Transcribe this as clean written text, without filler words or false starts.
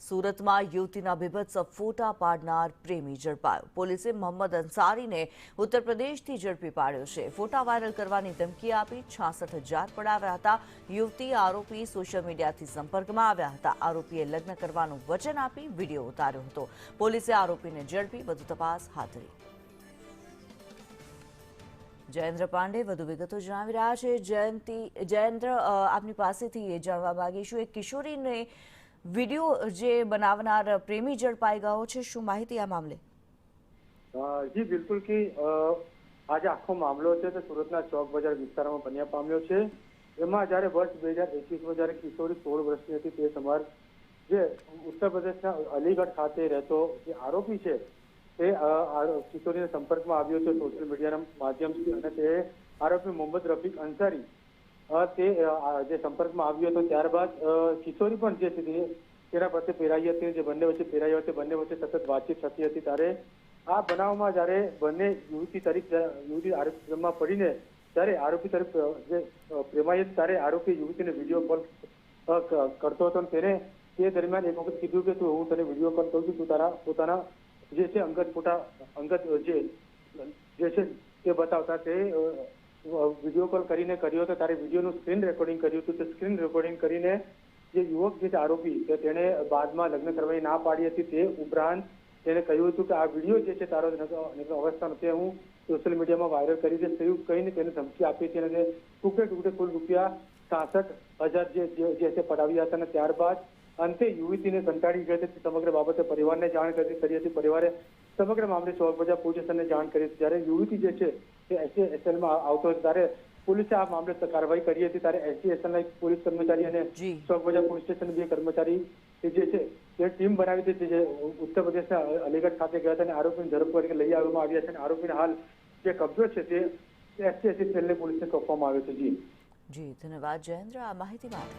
સુરતમાં યુવતીના બીભત્સ ફોટા પાડનાર પ્રેમી ઝડપાયો. પોલીસે મોહમ્મદ અંસારીને ઉત્તર પ્રદેશથી ઝડપી પાડ્યો છે. ફોટા વાયરલ કરવાની ધમકી આપી 66,000 પડાવ્યા હતા. યુવતી આરોપી સોશિયલ મીડિયાથી સંપર્કમાં આવ્યા હતા. આરોપીએ લગ્ન કરવાનું વચન આપી વિડીયો ઉતાર્યો હતો. પોલીસે આરોપીને ઝડપી વધુ તપાસ હાથ ધરી. જયેન્દ્ર પાંડે વધુ વિગતો જણાવી રહ્યા છે. જયેન્દ્ર, આપની પાસેથી એ જાણવા માંગીશું, એક કિશોરીને વિડીયો જે બનાવનાર પ્રેમી ઝડપાઈ ગયો છે. શું માહિતી આ મામલે? જી બિલકુલ કે આજે આખો મામલો છે તો સુરતના ચોક બજાર વિસ્તારમાં બન્યા પામ્યો છે. એમાં જ્યારે વર્ષ 2021માં જ્યારે કિશોરી 16 વર્ષની હતી તે સમયે જે ઉત્તર પ્રદેશના અલીગઢ ખાતે રહેતો જે આરોપી છે તે કિશોરીના સંપર્કમાં આવ્યો છે સોશિયલ મીડિયાના માધ્યમથી, અને તે આરોપી મોહમ્મદ રફીક અંસારી તે જે સંપર્કમાં આવ્યો હતો. ત્યારબાદ કિશોરી પણ જે છે તેના પ્રત્યે પેરાઈ હતી. જે બંને વચ્ચે પેરાઈ હતી, બંને વચ્ચે સતત વાતચીત થતી હતી. ત્યારે આ બનાવમાં જ્યારે બંને યુવતી આરોપીમાં પડીને ત્યારે આરોપી તરફ જે પ્રેમાઈ હતી ત્યારે આરોપી યુવતીને વિડીયો કોલ કરતો હતો. તેને તે દરમિયાન એક વખત કીધું કે હું તને વિડીયો કોલ કરું છું, તું તારા પોતાના જે છે અંગત ફોટા જે છે તે બતાવતા. તે વિડીયો કોલ કરીને કર્યો હતો. ત્યારે વિડીયોનું સ્ક્રીન રેકોર્ડિંગ કર્યું હતું. તે સ્ક્રીન રેકોર્ડિંગ કરીને જે યુવક જે આરોપી તેણે બાદમાં લગ્ન કરવાની ના પાડી હતી. તે ઉપરાંત તેને કહ્યું હતું કે આ વિડીયો જે છે તારો અવસ્થાનો તે હું સોશિયલ મીડિયામાં વાયરલ કરી દઈશ તેવું કહીને તેને ધમકી આપી હતી. અને ટુકડે કુલ રૂપિયા 66,000 જે છે પડાવ્યા હતા. અને ત્યારબાદ અંતે યુવતીને કંટાળી ગઈ હતી. સમગ્ર બાબતે પરિવારને જાણ કરી હતી. પરિવારે સમગ્ર મામલે ચોક બજાર પોલીસ સ્ટેશનને જાણ કરી હતી. જ્યારે યુવતી જે છે તે એસટીએસએલમાં આવતો હતો ત્યારે પોલીસે આ મામલે કાર્યવાહી કરી હતી. ત્યારે એસટીએસએલના એક પોલીસ કર્મચારી અને ચોક બજાર પોલીસ સ્ટેશન 2 કર્મચારી જે છે તે ટીમ બનાવી હતી, જે ઉત્તર પ્રદેશના અલીગઢ ખાતે ગયા હતા અને આરોપીને ઝડપ કરી લઈ આવવામાં આવ્યા છે. અને આરોપીને હાલ જે કબજો છે તે એસટીએસએલની પોલીસને સોંપવામાં આવ્યો છે. જી ધન્યવાદ જયેન્દ્ર આ માહિતી માટે.